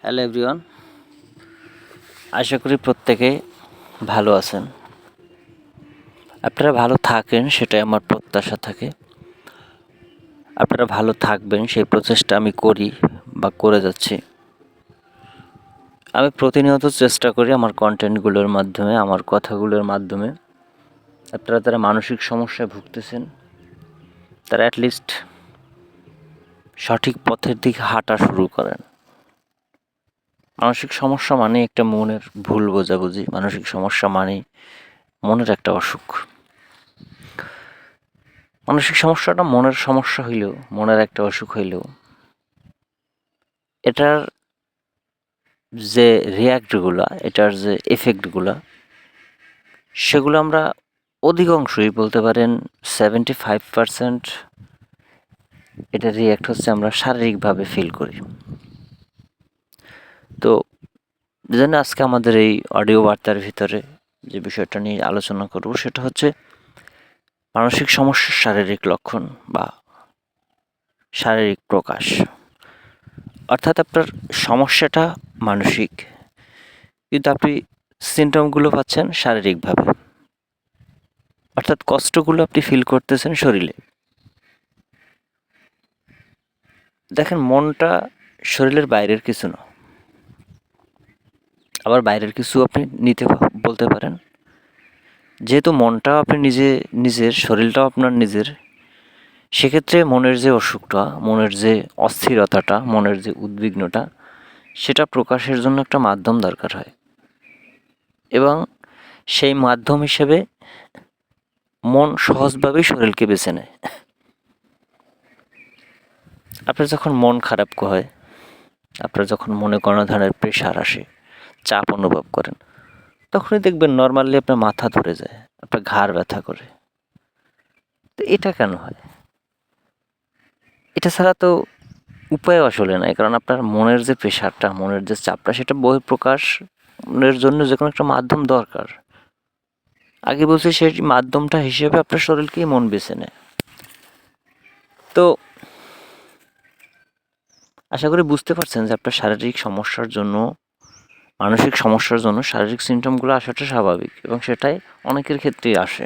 Hello everyone, আশা করি প্রত্যেকে ভালো আছেন। আপনারা ভালো থাকেন সেটাই আমার প্রত্যাশা থাকে। আপনারা ভালো থাকবেন সেই প্রচেষ্টা আমি করি বা করে যাচ্ছি। আমি প্রতিনিয়ত চেষ্টা করি আমার কন্টেন্টগুলোর মাধ্যমে, আমার কথাগুলোর মাধ্যমে আপনারা যারা মানসিক সমস্যায় ভুগতেছেন তারা অ্যাটলিস্ট সঠিক পথের দিকে হাঁটা শুরু করেন। মানসিক সমস্যা মানে একটা মনের ভুল বোঝাবুঝি, মানসিক সমস্যা মানে মনের একটা অসুখ। মানসিক সমস্যাটা মনের সমস্যা হইলেও, মনের একটা অসুখ হইলেও এটার যে রিয়াক্টগুলা, এটার যে এফেক্টগুলা, সেগুলো আমরা অধিকাংশই বলতে পারেন 75% এটার রিয়াক্ট হচ্ছে আমরা শারীরিকভাবে ফিল করি। তো যেন আজকে আমাদের এই অডিও বার্তার ভিতরে যে বিষয়টা নিয়ে আলোচনা করব সেটা হচ্ছে মানসিক সমস্যার শারীরিক লক্ষণ বা শারীরিক প্রকাশ। অর্থাৎ আপনার সমস্যাটা মানসিক, কিন্তু আপনি সিমটমগুলো পাচ্ছেন শারীরিকভাবে। অর্থাৎ কষ্টগুলো আপনি ফিল করতেছেন শরীরে। দেখেন, মনটা শরীরের বাইরের কিছু না, আবার বাইরের কিছু আপনি বলতে পারেন। যেহেতু মনটাও আপনি নিজের, শরীরটাও আপনার নিজের, সেক্ষেত্রে মনের যে অসুখটা, মনের যে অস্থিরতাটা, মনের যে উদ্বিগ্নটা, সেটা প্রকাশের জন্য একটা মাধ্যম দরকার হয়। এবং সেই মাধ্যম হিসেবে মন সহজভাবেই শরীরকে বেছে নেয়। আপনার যখন মন খারাপ হয়, আপনার যখন মনে কোনো ধরনের প্রেশার আসে, চাপ অনুভব করেন, তখনই দেখবেন নর্মালি আপনার মাথা ধরে যায়, আপনার ঘাড় ব্যথা করে। তো এটা কেন হয়? এটা ছাড়া তো উপায় আসলে নাই, কারণ আপনার মনের যে প্রেশারটা, মনের যে চাপটা, সেটা বহিঃপ্রকাশের জন্য যে কোনো একটা মাধ্যম দরকার। আগে বলছি সেই মাধ্যমটা হিসেবে আপনার শরীরকেই মন বেছে নেয়। তো আশা করি বুঝতে পারছেন যে আপনার শারীরিক সমস্যার জন্য, মানসিক সমস্যার জন্য শারীরিক সিমটমগুলো আসাটা স্বাভাবিক, এবং সেটাই অনেকের ক্ষেত্রেই আসে।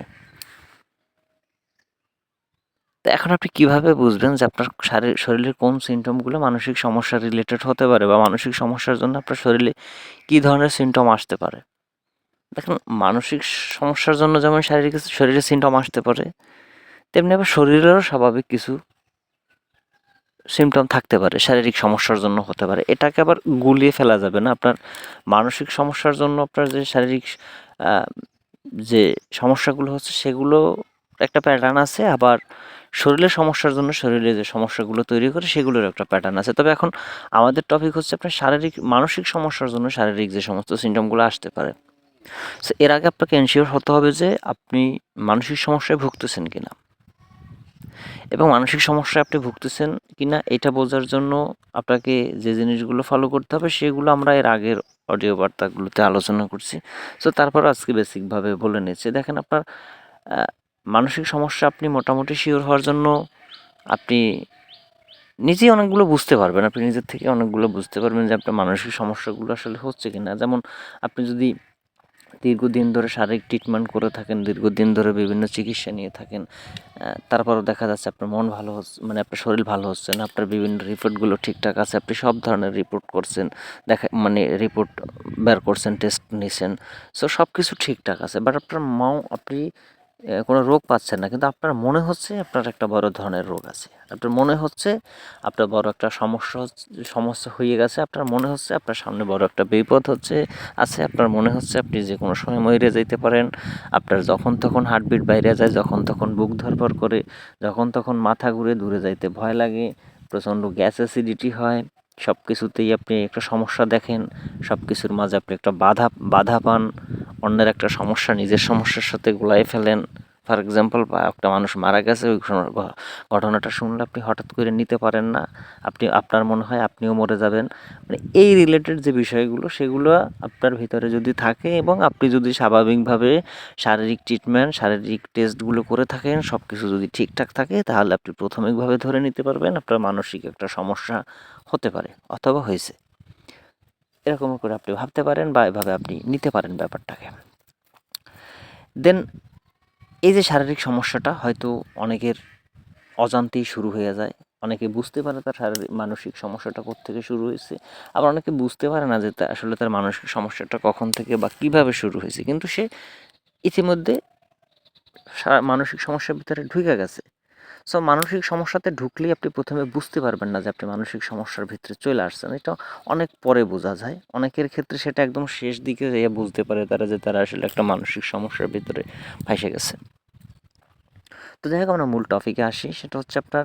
তো এখন আপনি কিভাবে বুঝবেন যে আপনার শরীরের কোন সিমটমগুলো মানসিক সমস্যা রিলেটেড হতে পারে, বা মানসিক সমস্যার জন্য আপনার শরীরে কী ধরনের সিমটম আসতে পারে? দেখুন, মানসিক সমস্যার জন্য যেমন শরীরে সিমটম আসতে পারে, তেমনি আবার শরীরেরও স্বাভাবিক কিছু সিমটম থাকতে পারে, শারীরিক সমস্যার জন্য হতে পারে। এটাকে আবার গুলিয়ে ফেলা যাবে না। আপনার মানসিক সমস্যার জন্য আপনার যে শারীরিক যে সমস্যাগুলো হচ্ছে, সেগুলো একটা প্যাটার্ন আছে, আবার শরীরের সমস্যার জন্য শরীরে যে সমস্যাগুলো তৈরি করে সেগুলোর একটা প্যাটার্ন আছে। তবে এখন আমাদের টপিক হচ্ছে আপনার মানসিক সমস্যার জন্য শারীরিক যে সমস্ত সিমটমগুলো আসতে পারে। সো এর আগে আপনাকে এনশিওর হতে হবে যে আপনি মানসিক সমস্যায় ভুগতেছেন কিনা, এবং মানসিক সমস্যায় আপনি ভুগতেছেন কিনা এটা বোঝার জন্য আপনাকে যে জিনিসগুলো ফলো করতে হবে, সেগুলো আমরা এর আগের অডিও বার্তাগুলোতে আলোচনা করছি। সো তারপর আজকে বেসিকভাবে বলে নিচ্ছি। দেখেন, আপনার মানসিক সমস্যা আপনি মোটামুটি শিওর হওয়ার জন্য আপনি নিজেই অনেকগুলো বুঝতে পারবেন। আপনি নিজের থেকে অনেকগুলো বুঝতে পারবেন যে আপনার মানসিক সমস্যাগুলো আসলে হচ্ছে কিনা। যেমন আপনি যদি দীর্ঘদিন ধরে শারীরিক ট্রিটমেন্ট করে থাকেন, দীর্ঘদিন ধরে বিভিন্ন চিকিৎসা নিয়ে থাকেন, তারপরও দেখা যাচ্ছে আপনার মন ভালো হচ্ছে, মানে আপনার শরীর ভালো হচ্ছে না, আপনার বিভিন্ন রিপোর্টগুলো ঠিকঠাক আছে, আপনি সব ধরনের রিপোর্ট করছেন, রিপোর্ট বের করছেন, টেস্ট নিছেন, সো সব কিছু ঠিকঠাক আছে, বাট আপনি কোনো রোগ পাচ্ছেন না, কিন্তু আপনার মনে হচ্ছে আপনার একটা বড় ধরনের রোগ আছে, আপনার মনে হচ্ছে আপনার বড় একটা সমস্যা হয়ে গেছে, আপনার মনে হচ্ছে আপনার সামনে বড় একটা বিপদ আছে, আপনার মনে হচ্ছে আপনি যে কোনো সময় মরে যেতে পারেন, আপনার যখন তখন হার্টবিট বাইরে যায়, যখন তখন বুক ধড়ফড় করে, যখন তখন মাথা ঘুরে, দূরে যাইতে ভয় লাগে, প্রচণ্ড গ্যাস অ্যাসিডিটি হয়, সব কিছুতেই আপনি একটা সমস্যা দেখেন, সব কিছুর মাঝে আপনি একটা বাধা পান, অন্যের একটা সমস্যা নিজের সমস্যার সাথে গোলাই ফেলেন। ফর এক্সাম্পল, একটা মানুষ মারা গেছে, ওই ঘটনাটা শুনলে আপনি হঠাৎ করে নিতে পারেন না, আপনার মনে হয় আপনিও মরে যাবেন। মানে এই রিলেটেড যে বিষয়গুলো, সেগুলো আপনার ভিতরে যদি থাকে, এবং আপনি যদি স্বাভাবিকভাবে শারীরিক ট্রিটমেন্ট, শারীরিক টেস্টগুলো করে থাকেন, সব কিছু যদি ঠিকঠাক থাকে, তাহলে আপনি প্রাথমিকভাবে ধরে নিতে পারবেন আপনার মানসিক একটা সমস্যা হতে পারে অথবা হয়েছে। এরকম করে আপনি ভাবতে পারেন বা এভাবে আপনি নিতে পারেন ব্যাপারটাকে। দেন এই যে শারীরিক সমস্যাটা হয়তো অনেকের অজান্তেই শুরু হয়ে যায়, অনেকে বুঝতে পারে তার মানসিক সমস্যাটা কোত্থেকে শুরু হয়েছে, আবার অনেকে বুঝতে পারে না যে আসলে তার মানসিক সমস্যাটা কখন থেকে বা কিভাবে শুরু হয়েছে, কিন্তু সে ইতিমধ্যে মানসিক সমস্যার ভিতরে ঢুকে গেছে। সো মানসিক সমস্যাতে ঢুকলেই আপনি প্রথমে বুঝতে পারবেন না যে আপনি মানসিক সমস্যার ভিতরে চলে আসছেন, এটা অনেক পরে বোঝা যায়। অনেকের ক্ষেত্রে সেটা একদম শেষ দিকে যেয়ে বুঝতে পারে তারা যে তারা আসলে একটা মানসিক সমস্যার ভিতরে ফাঁসে গেছে। তো যাই হোক, আমরা মূল টপিকে আসি, সেটা হচ্ছে আপনার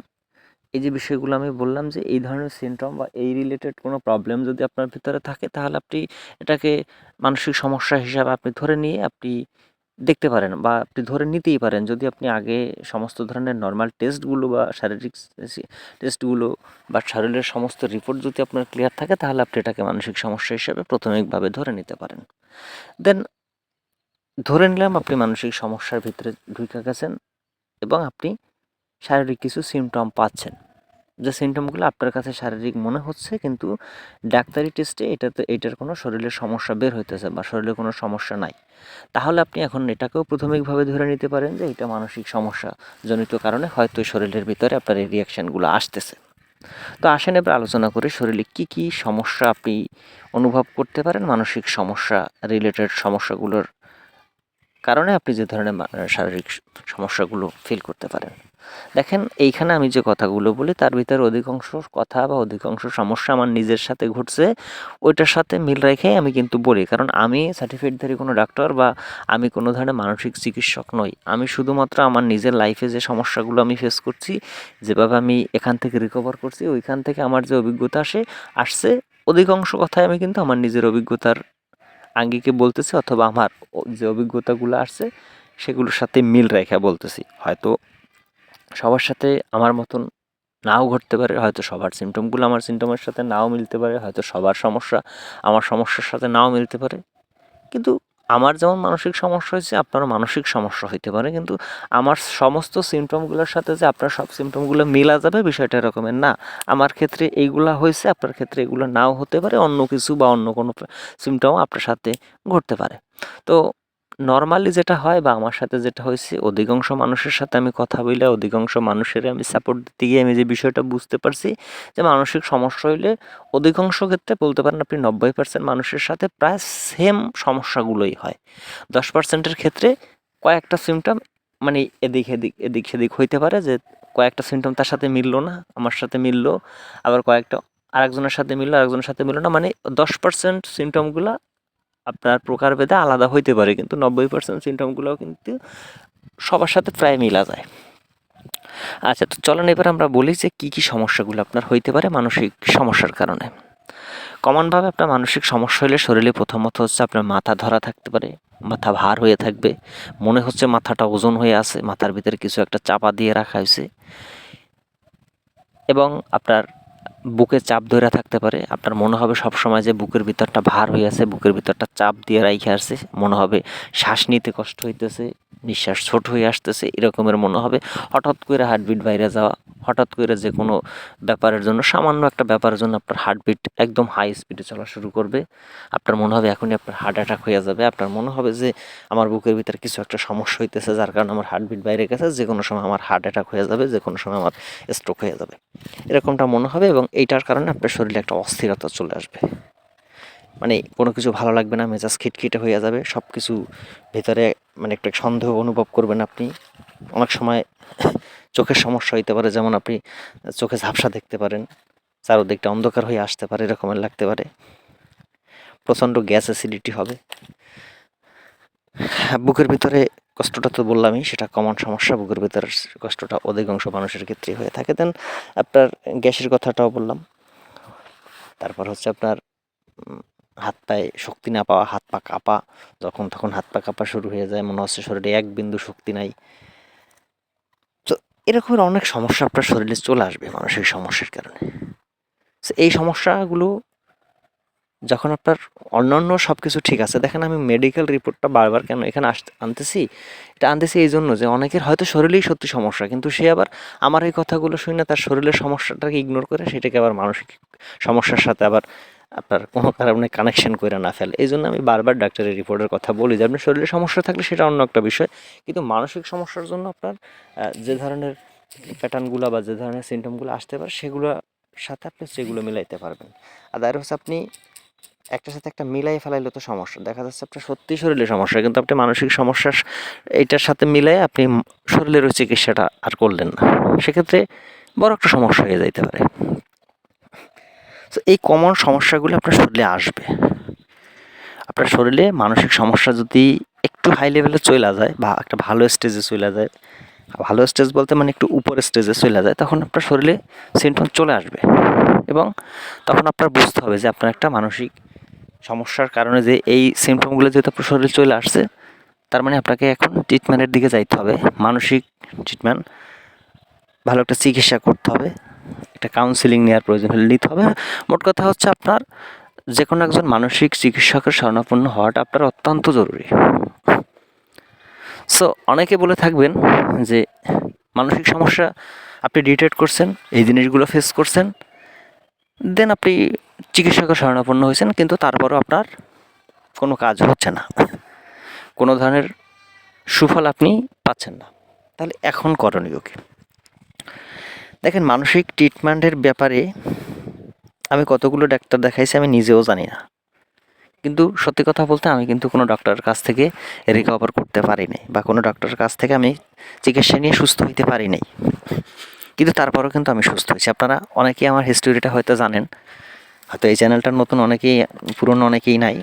এই যে বিষয়গুলো আমি বললাম যে এই ধরনের সিমটম বা এই রিলেটেড কোনো প্রবলেম যদি আপনার ভিতরে থাকে, তাহলে আপনি এটাকে মানসিক সমস্যা হিসাবে আপনি ধরে নিয়ে আপনি দেখতে পারেন বা আপনি ধরে নিতেই পারেন। যদি আপনি আগে সমস্ত ধরনের নর্মাল টেস্টগুলো বা শারীরিক টেস্টগুলো বা শরীরের সমস্ত রিপোর্ট যদি আপনার ক্লিয়ার থাকে, তাহলে আপনি এটাকে মানসিক সমস্যা হিসাবে প্রাথমিকভাবে ধরে নিতে পারেন। দেন ধরে নিলাম আপনি মানসিক সমস্যার ভিতরে ঢুকে গেছেন এবং আপনি শারীরিক কিছু সিমটম পাচ্ছেন, যে সিমটমগুলো আপনার কাছে শারীরিক মনে হচ্ছে, কিন্তু ডাক্তারি টেস্টে এটার কোনো শরীরের সমস্যা বের হইতেছে বা শরীরে কোনো সমস্যা নাই। তাহলে আপনি এখন এটাকেও প্রাথমিকভাবে ধরে নিতে পারেন যে এটা মানসিক সমস্যা জনিত কারণে হয়তো শরীরের ভিতরে আপনার এই রিয়াকশানগুলো আসতেছে। তো আসেন এবার আলোচনা করি শরীরে কী কী সমস্যা আপনি অনুভব করতে পারেন মানসিক সমস্যা রিলেটেড সমস্যাগুলোর কারণে আপনি যে ধরনের শারীরিক সমস্যাগুলো ফিল করতে পারেন। দেখেন, এইখানে আমি যে কথাগুলো বলি তার ভিতরে অধিকাংশ কথা বা অধিকাংশ সমস্যা আমার নিজের সাথে ঘটছে, ওইটার সাথে মিল রেখেই আমি কিন্তু বলি। কারণ আমি সার্টিফিকেটধারী কোনো ডাক্তার বা আমি কোনো ধরনের মানসিক চিকিৎসক নই। আমি শুধুমাত্র আমার নিজের লাইফে যে সমস্যাগুলো আমি ফেস করছি, যেভাবে আমি এখান থেকে রিকভার করছি, ওইখান থেকে আমার যে অভিজ্ঞতা আসছে, অধিকাংশ কথাই আমি কিন্তু আমার নিজের অভিজ্ঞতার আঙ্গিকে বলতেছি, অথবা আমার যে অভিজ্ঞতাগুলো আসছে সেগুলোর সাথে মিল রেখে বলতেছি। হয়তো সবার সাথে আমার মতন নাও ঘটতে পারে, হয়তো সবার সিমটমগুলো আমার সিমটমের সাথে নাও মিলতে পারে, হয়তো সবার সমস্যা আমার সমস্যার সাথে নাও মিলতে পারে। কিন্তু আমার যেমন মানসিক সমস্যা হয়েছে, আপনারও মানসিক সমস্যা হইতে পারে, কিন্তু আমার সমস্ত সিমটমগুলোর সাথে যে আপনার সব সিমটমগুলো মিলা যাবে বিষয়টা এরকমের না। আমার ক্ষেত্রে এইগুলা হয়েছে, আপনার ক্ষেত্রে এগুলো নাও হতে পারে, অন্য কিছু বা অন্য কোনো সিমটম আপনার সাথে ঘটতে পারে। তো নর্মালি যেটা হয় বা আমার সাথে যেটা হয়েছে, অধিকাংশ মানুষের সাথে আমি কথা বলে অধিকাংশ মানুষের আমি সাপোর্ট দিতে গিয়ে আমি যে বিষয়টা বুঝতে পারছি যে মানসিক সমস্যা হইলে অধিকাংশ ক্ষেত্রে বলতে পারেন আপনি 90% মানুষের সাথে প্রায় সেম সমস্যাগুলোই হয়। 10%-এর ক্ষেত্রে কয়েকটা সিমটম মানে এদিক সেদিক হইতে পারে, যে কয়েকটা সিমটম তার সাথে মিললো না, আমার সাথে মিললো, আবার কয়েকটা আরেকজনের সাথে মিললো, আরেকজনের সাথে মিললো না। মানে 10% সিমটমগুলো আপনার প্রকারভেদে আলাদা হইতে পারে, কিন্তু 90% সিমটমগুলোও কিন্তু সবার সাথে প্রায় মিলা যায়। আচ্ছা, তো চলেন এবার আমরা বলি যে কী কী সমস্যাগুলো আপনার হইতে পারে মানসিক সমস্যার কারণে। কমনভাবে আপনার মানসিক সমস্যা হলে শরীরে প্রথমত হচ্ছে আপনার মাথা ধরা থাকতে পারে, মাথা ভার হয়ে থাকবে, মনে হচ্ছে মাথাটা ওজন হয়ে আছে, মাথার ভিতরে কিছু একটা চাপা দিয়ে রাখা হয়েছে, এবং আপনার বুকে চাপ ধরে থাকতে পারে। আপনার মনে হবে সবসময় যে বুকের ভিতরটা ভার হয়ে আছে, বুকের ভিতরটা চাপ দিয়ে রাইখে আসছে, মনে হবে শ্বাস নিতে কষ্ট হইতেছে, নিঃশ্বাস ছোট হয়ে আসতেছে, এরকমের মনে হবে। হঠাৎ করে হার্টবিট বাইরে যাওয়া, হঠাৎ করে যে কোনো ব্যাপারের জন্য, সামান্য একটা ব্যাপারের জন্য আপনার হার্টবিট একদম হাই স্পিডে চলা শুরু করবে। আপনার মনে হবে এখনই আপনার হার্ট অ্যাটাক হয়ে যাবে। আপনার মনে হবে যে আমার বুকের ভিতরে কিছু একটা সমস্যা হইতেছে, যার কারণে আমার হার্টবিট বাইরে গেছে, যে কোনো সময় আমার হার্ট অ্যাটাক হয়ে যাবে, যে কোনো সময় আমার স্ট্রোক হয়ে যাবে, এরকমটা মনে হবে। এবং এইটার কারণে আপনার শরীরে একটা অস্থিরতা চলে আসবে, মানে কোনো কিছু ভালো লাগবে না, মেজাজ খিটখিটে হয়ে যাবে, সব কিছু ভেতরে মানে একটা সন্দেহ অনুভব করবেন আপনি। অনেক সময় চোখের সমস্যা হইতে পারে, যেমন আপনি চোখে ঝাপসা দেখতে পারেন, চারদিকটা অন্ধকার হয়ে আসতে পারে, এরকমের লাগতে পারে। প্রচণ্ড গ্যাস অ্যাসিডিটি হবে। বুকের ভিতরে কষ্টটা তো বললামই, সেটা কমন সমস্যা, বুকের ভিতরের কষ্টটা অধিকাংশ মানুষের ক্ষেত্রে হয়ে থাকে। দেন আপনার গ্যাসের কথাটাও বললাম। তারপর হচ্ছে আপনার হাত পায়ে শক্তি না পাওয়া, হাত পা কাঁপা, যখন তখন হাত পা কাঁপা শুরু হয়ে যায়, মনে হচ্ছে শরীরে এক বিন্দু শক্তি নাই। তো এরকমের অনেক সমস্যা আপনার শরীরে চলে আসবে মানসিক সমস্যার কারণে। এই সমস্যাগুলো যখন আপনার অন্যান্য সব কিছু ঠিক আছে, দেখেন আমি মেডিকেল রিপোর্টটা বারবার কেন এখানে আনতেছি, এটা আনতেছি এই জন্য যে অনেকের হয়তো শরীরেই সত্যি সমস্যা, কিন্তু সে আবার আমার এই কথাগুলো শুনে তার শরীরের সমস্যাটাকে ইগনোর করে সেটাকে আবার মানসিক সমস্যার সাথে আবার আপনার কোনো কারণে কানেকশন করে না ফেলে। এই জন্য আমি বারবার ডাক্তারের রিপোর্টের কথা বলি যে আপনার শরীরে সমস্যা থাকলে সেটা অন্য একটা বিষয়, কিন্তু মানসিক সমস্যার জন্য আপনার যে ধরনের প্যাটার্নগুলো বা যে ধরনের সিমটমগুলো আসতে পারে সেগুলোর সাথে আপনি সেগুলো মিলাইতে পারবেন। আর দ্যাট হচ্ছে আপনি একটার সাথে একটা মিলাই ফেলাইলে তো সমস্যা, দেখা যাচ্ছে আপনার সত্যি শরীরে সমস্যা কিন্তু আপনি মানসিক সমস্যা এইটার সাথে মিলাই আপনি শরীরের ওই চিকিৎসাটা আর করলেন না, সেক্ষেত্রে বড় একটা সমস্যা হয়ে যাইতে পারে। তো এই কমন সমস্যাগুলো আপনার শরীরে আসবে। আপনার শরীরে মানসিক সমস্যা যদি একটু হাই লেভেলে চলে যায় বা একটা ভালো স্টেজে চলে যায়, ভালো স্টেজ বলতে মানে একটু উপরের স্টেজে চলে যায়, তখন আপনার শরীরে সিমটম চলে আসবে এবং তখন আপনার বুঝতে হবে যে আপনার একটা মানসিক সমস্যার কারণে যে এই সিমটমগুলো যেহেতু আপনার শরীরে চলে আসছে, তার মানে আপনাকে এখন ট্রিটমেন্টের দিকে যাইতে হবে, মানসিক ট্রিটমেন্ট, ভালো একটা চিকিৎসা করতে হবে, একটা কাউন্সিলিং নেওয়ার প্রয়োজন হলে নিতে হবে। মোট কথা হচ্ছে আপনার যে কোনো একজন মানসিক চিকিৎসকের শরণাপন্ন হওয়াটা আপনার অত্যন্ত জরুরি। সো অনেকে বলে থাকবেন যে মানসিক সমস্যা আপনি ডিটেক্ট করছেন, এই জিনিসগুলো ফেস করছেন, দেন আপনি চিকিৎসকের শরণাপন্ন হয়েছেন, কিন্তু তারপরও আপনার কোনো কাজ হচ্ছে না, কোনো ধরনের সুফল আপনি পাচ্ছেন না। তাহলে এখন করণীয় কী? দেখেন, মানসিক ট্রিটমেন্টের ব্যাপারে আমি কতগুলো ডাক্তার দেখাইছি আমি নিজেও জানি না, কিন্তু সত্যি কথা বলতে আমি কিন্তু কোনো ডক্টরের কাছ থেকে রিকভার করতে পারি নাই বা কোনো ডক্টরের কাছ থেকে আমি চিকিৎসা নিয়ে সুস্থ হইতে পারি নাই, কিন্তু তারপরেও কিন্তু আমি সুস্থ হয়েছি। আপনারা অনেকেই আমার হিস্টোরিটা হয়তো জানেন, হয়তো এই চ্যানেলটার নতুন অনেকেই, পুরনো অনেকেই নাই,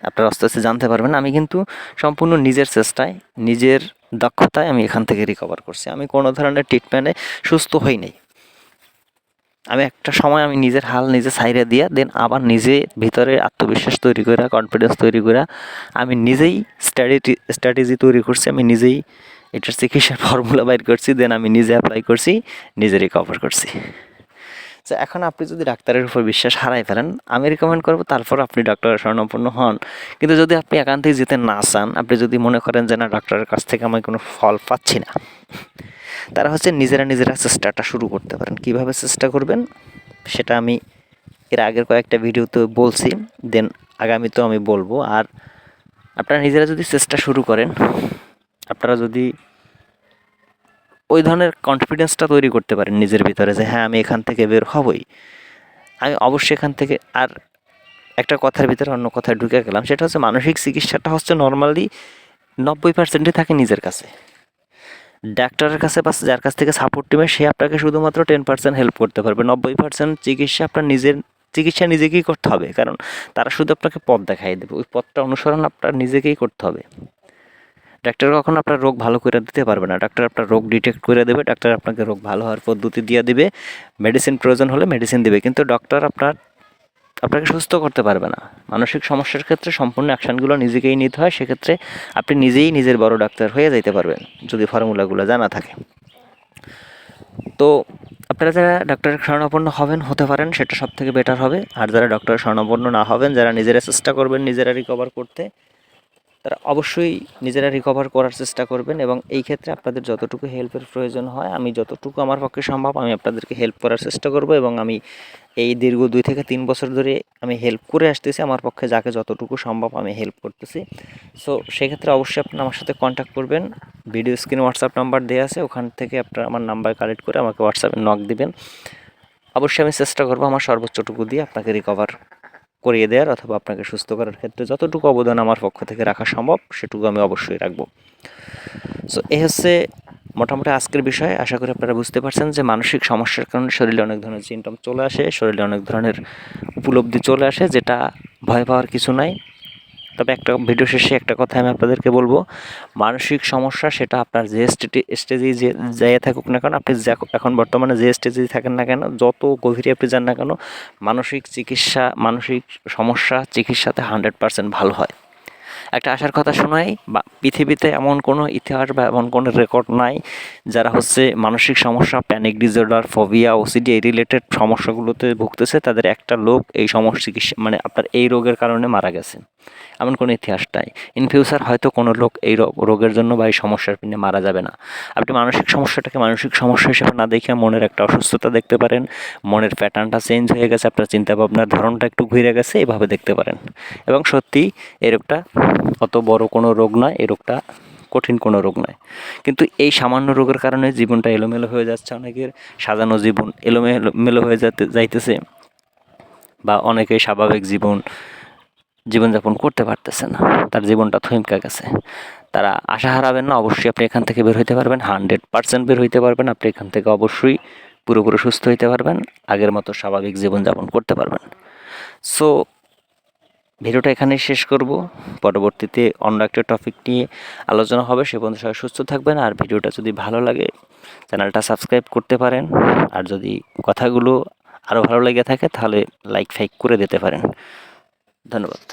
আপনারা আস্তে আস্তে জানতে পারবেন। আমি কিন্তু সম্পূর্ণ নিজের চেষ্টায়, নিজের দক্ষতায় আমি এখান থেকে রিকভার করছি। আমি কোনো ধরনের ট্রিটমেন্টে সুস্থ হই নাই। আমি একটা সময় আমি নিজের হাল নিজে ছাইড়া দিয়া দেন আবার নিজে ভিতরে আত্মবিশ্বাস তৈরি করা, কনফিডেন্স তৈরি করা, আমি নিজেই স্ট্র্যাটেজি তৈরি করছি, আমি নিজেই এটার চিকিৎসার ফর্মুলা বাইর করছি, দেন আমি নিজে অ্যাপ্লাই করছি, নিজে রিকভার করছি। তো এখন আপনি যদি ডাক্তারের উপর বিশ্বাস হারাই ফেলেন, আমি রিকমেন্ড করবো তারপর আপনি ডক্টরের শরণাপন্ন হন। কিন্তু যদি আপনি একান্তেই যেতে না চান, আপনি যদি মনে করেন যে না, ডক্টরের কাছ থেকে আমি কোনো ফল পাচ্ছি না, তারা হচ্ছে নিজেরা চেষ্টাটা শুরু করতে পারেন। কিভাবে চেষ্টা করবেন সেটা আমি এর আগের কয়েকটা ভিডিওতে বলছি, দেন আগামীতেও আমি বলবো। আর আপনারা নিজেরা যদি চেষ্টা শুরু করেন, আপনারা যদি ওই ধরনের কনফিডেন্সটা তৈরি করতে পারেন নিজের ভিতরে যে হ্যাঁ, আমি এখান থেকে বের হবই, আমি অবশ্যই এখান থেকে। আর একটা কথার ভিতরে অন্য কথায় ঢুকে গেলাম, সেটা হচ্ছে মানসিক চিকিৎসাটা হচ্ছে নর্মালি 90%ই থাকে নিজের কাছে। ডাক্তারের কাছে বা যার কাছ থেকে সাপোর্ট নেবে সে আপনাকে শুধুমাত্র 10% হেল্প করতে পারবে। 90% চিকিৎসা আপনার নিজের চিকিৎসা নিজেকেই করতে হবে, কারণ তারা শুধু আপনাকে পথ দেখাই দেবে, ওই পথটা অনুসরণ আপনার নিজেকেই করতে হবে। ডাক্তার কখনো আপনার রোগ ভালো করে দিতে পারবে না, ডাক্তার আপনার রোগ ডিটেক্ট করে দেবে, ডাক্তার আপনাকে রোগ ভালো হওয়ার পদ্ধতি দিয়ে দিবে, মেডিসিন প্রয়োজন হলে মেডিসিন দিবে, কিন্তু ডক্টর আপনাকে সুস্থ করতে পারবে না। মানসিক সমস্যার ক্ষেত্রে সম্পূর্ণ অ্যাকশানগুলো নিজেকেই নিতে হয়, সেক্ষেত্রে আপনি নিজেই নিজের বড় ডাক্তার হয়ে যাইতে পারবেন যদি ফর্মুলাগুলো জানা থাকে। তো আপনারা যারা ডক্টরের শরণাপন্ন হতে পারেন, সেটা সব থেকে বেটার হবে। আর যারা ডক্টরের শরণাপন্ন না হবেন, যারা নিজেরা চেষ্টা করবেন নিজেরা রিকভার করতে, তারা অবশ্যই নিজেরা রিকভার করার চেষ্টা করবেন। এবং এই ক্ষেত্রে আপনাদের যতটুকু হেল্পের প্রয়োজন হয়, আমি যতটুকু আমার পক্ষে সম্ভব আমি আপনাদেরকে হেল্প করার চেষ্টা করব। এবং আমি এই দীর্ঘ 2 থেকে 3 বছর ধরে আমি হেল্প করে আসতেছি, আমার পক্ষে যাকে যতটুকু সম্ভব আমি হেল্প করতেছি। সো সেক্ষেত্রে অবশ্যই আপনারা আমার সাথে কন্ট্যাক্ট করবেন। ভিডিও স্ক্রিনে হোয়াটসঅ্যাপ নাম্বার দেওয়া আছে, ওখান থেকে আপনারা আমার নাম্বার কালেক্ট করে আমাকে হোয়াটসঅ্যাপে নক দিবেন। অবশ্যই আমি চেষ্টা করবো আমার সর্বোচ্চটুকু দিয়ে আপনাকে রিকভার করিয়ে দেওয়ার, অথবা আপনাকে সুস্থ করার ক্ষেত্রে যতটুকু অবদান আমার পক্ষ থেকে রাখা সম্ভব সেটুকু আমি অবশ্যই রাখবো। সো এই হচ্ছে মোটামুটি আজকের বিষয়। আশা করি আপনারা বুঝতে পারছেন যে মানসিক সমস্যার কারণে শরীরে অনেক ধরনের সিমটম চলে আসে, শরীরে অনেক ধরনের উপলব্ধি চলে আসে, যেটা ভয় পাওয়ার কিছু নাই। তবে একটা ভিডিও শেষে একটা কথা আমি আপনাদেরকে বলবো, মানসিক সমস্যা সেটা আপনার যে স্টেজেই যে যাইয়া থাকুক না কেন, আপনি এখন বর্তমানে যে স্টেজেই থাকেন না কেন, যত গভীরে আপনি যান না কেন, মানসিক সমস্যা চিকিৎসাতে 100% ভালো হয়। একটা আশার কথা শোনাই, বা পৃথিবীতে এমন কোনো ইতিহাস বা এমন কোনো রেকর্ড নাই যারা হচ্ছে মানসিক সমস্যা, প্যানিক ডিসঅর্ডার, ফোবিয়া, ওসিডি এই রিলেটেড সমস্যাগুলোতে ভুগতেছে, তাদের একটা লোক এই চিকিৎসা মানে আপনার এই রোগের কারণে মারা গেছে। এমন কোনো ইতিহাস নাই। ইন ফিউচার হয়তো কোনো লোক এই রোগের জন্য বা এই সমস্যার জন্য মারা যাবে না। আপনি মানসিক সমস্যাটাকে মানসিক সমস্যা হিসেবে না দেখে মনের একটা অসুস্থতা দেখতে পারেন, মনের প্যাটার্নটা চেঞ্জ হয়ে গেছে, আপনার চিন্তাভাবনার ধরনটা একটু ঘুরে গেছে, এভাবে দেখতে পারেন। এবং সত্যি এই রোগটা অত বড় কোনো রোগ নয়, এই রোগটা কঠিন কোনো রোগ নয়, কিন্তু এই সামান্য রোগের কারণে জীবনটা এলোমেলো হয়ে যাচ্ছে, অনেকের সাজানো জীবন এলোমেলো হয়ে যাইতেছে, বা অনেকেই স্বাভাবিক জীবনযাপন করতে পারতেছে না, তার জীবনটা থমকে গেছে। তারা আশা হারাবেন না, অবশ্যই আপনি এখান থেকে বের হইতে পারবেন, 100% বের হইতে পারবেন। আপনি এখান থেকে অবশ্যই পুরোপুরি সুস্থ হইতে পারবেন, আগের মতো স্বাভাবিক জীবনযাপন করতে পারবেন। সো ভিডিওটা এখানেই শেষ করব, পরবর্তীতে অন্য একটা টপিক নিয়ে আলোচনা হবে। সে পর্যন্ত সবাই সুস্থ থাকবেন, আর ভিডিওটা যদি ভালো লাগে চ্যানেলটা সাবস্ক্রাইব করতে পারেন, আর যদি কথাগুলো আরও ভালো লেগে থাকে তাহলে লাইক ফাইক করে দিতে পারেন। ধন্যবাদ।